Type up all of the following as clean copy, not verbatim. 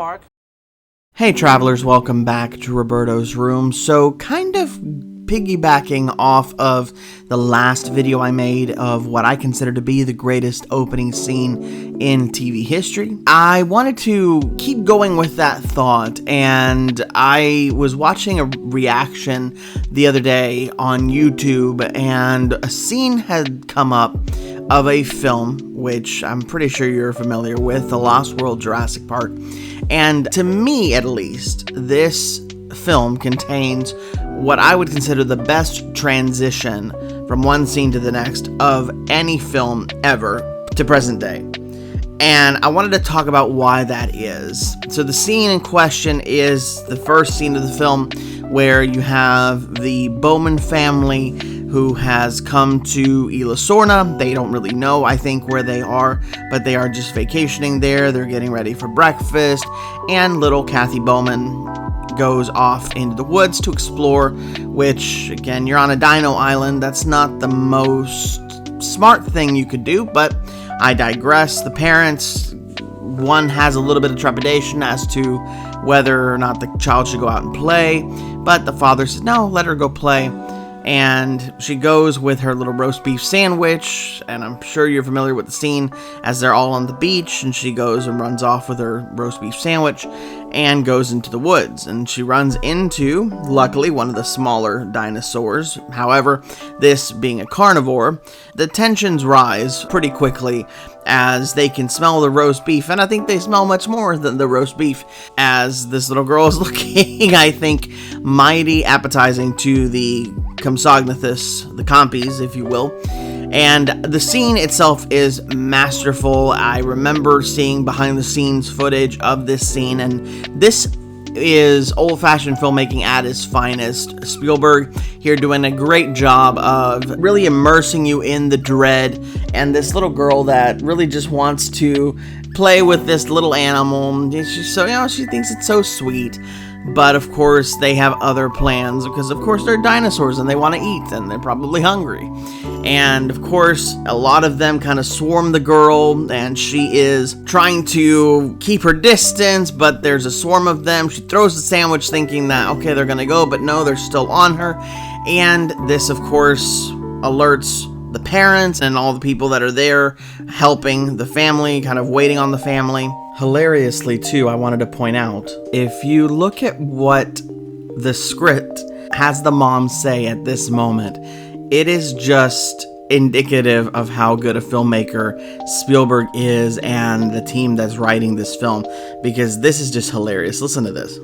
Mark. Hey travelers, welcome back to Roberto's Room. So kind of piggybacking off of the last video I made of what I consider to be the greatest opening scene in TV history, I wanted to keep going with that thought, and I was watching a reaction the other day on YouTube, and a scene had come up of a film which I'm pretty sure you're familiar with, The Lost World Jurassic Park. And to me, at least, this film contains what I would consider the best transition from one scene to the next of any film ever to present day. And I wanted to talk about why that is. So the scene in question is the first scene of the film where you have the Bowman family who has come to Isla Sorna. They don't really know, I think, where they are, but they are just vacationing there. They're getting ready for breakfast, and little Kathy Bowman goes off into the woods to explore, which, again, you're on a dino island. That's not the most smart thing you could do, but I digress. The parents, one has a little bit of trepidation as to whether or not the child should go out and play, but the father says, no, let her go play. And she goes with her little roast beef sandwich, and I'm sure you're familiar with the scene as they're all on the beach, and she goes and runs off with her roast beef sandwich and goes into the woods, and she runs into, luckily, one of the smaller dinosaurs. However, this being a carnivore, the tensions rise pretty quickly as they can smell the roast beef, and I think they smell much more than the roast beef, as this little girl is looking, I think, mighty appetizing to the Compsognathus, the compies, if you will. And the scene itself is masterful. I remember seeing behind the scenes footage of this scene, and this is old-fashioned filmmaking at its finest. Spielberg here doing a great job of really immersing you in the dread and this little girl that really just wants to play with this little animal. She's so, she thinks it's so sweet. But of course they have other plans because of course they're dinosaurs and they want to eat and they're probably hungry. And of course a lot of them kind of swarm the girl, and she is trying to keep her distance, but there's a swarm of them. She throws the sandwich thinking that okay, they're gonna go, but no, they're still on her. And this of course alerts the parents and all the people that are there helping the family, kind of waiting on the family. Hilariously too, I wanted to point out, if you look at what the script has the mom say at this moment, it is just indicative of how good a filmmaker Spielberg is and the team that's writing this film, because this is just hilarious. Listen to this.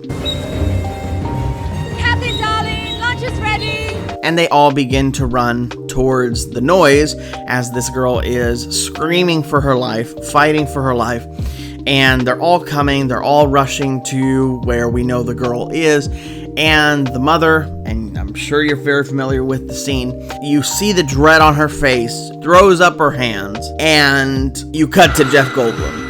Kathy, darling, lunch is ready. And they all begin to run towards the noise as this girl is screaming for her life, fighting for her life. And they're all coming, they're all rushing to where we know the girl is. And the mother, and I'm sure you're very familiar with the scene, you see the dread on her face, throws up her hands, and you cut to Jeff Goldblum.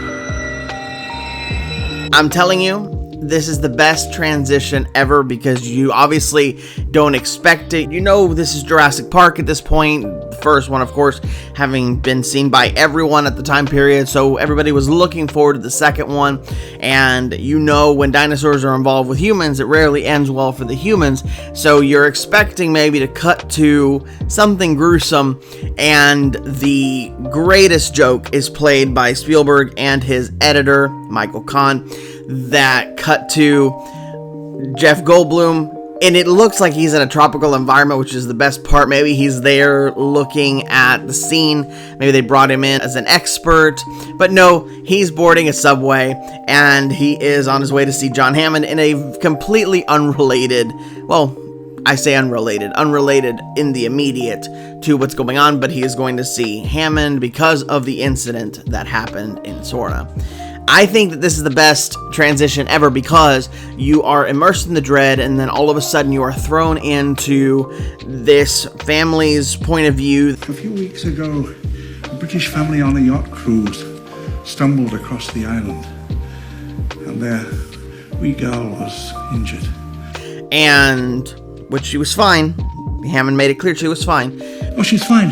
I'm telling you, this is the best transition ever because you obviously don't expect it. You know this is Jurassic Park at this point. The first one, of course, having been seen by everyone at the time period. So everybody was looking forward to the second one. And you know when dinosaurs are involved with humans, it rarely ends well for the humans. So you're expecting maybe to cut to something gruesome. And the greatest joke is played by Spielberg and his editor, Michael Kahn, that cut to Jeff Goldblum, and it looks like he's in a tropical environment, which is the best part. Maybe he's there looking at the scene. Maybe they brought him in as an expert, but no, he's boarding a subway, and he is on his way to see John Hammond in a completely unrelated, well, I say unrelated in the immediate to what's going on, but he is going to see Hammond because of the incident that happened in Sorna. I think that this is the best transition ever because you are immersed in the dread, and then all of a sudden you are thrown into this family's point of view. A few weeks ago, a British family on a yacht cruise stumbled across the island, and their wee girl was injured. And, which she was fine. Hammond made it clear she was fine. Oh, she's fine.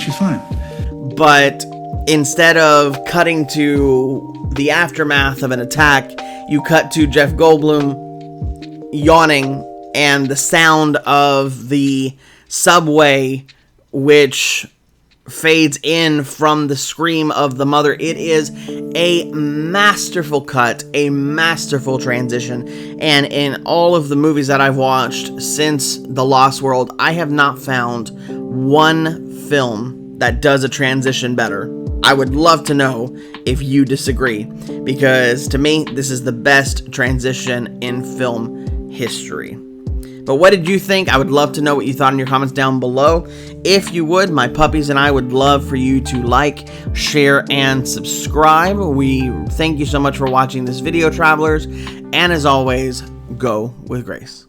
But Instead of cutting to the aftermath of an attack, you cut to Jeff Goldblum yawning and the sound of the subway, which fades in from the scream of the mother. It is a masterful cut, a masterful transition, and in all of the movies that I've watched since The Lost World, I have not found one film that does a transition better. I would love to know if you disagree, because to me, this is the best transition in film history. But what did you think? I would love to know what you thought in your comments down below. If you would, my puppies and I would love for you to like, share, and subscribe. We thank you so much for watching this video, travelers. And as always, go with grace.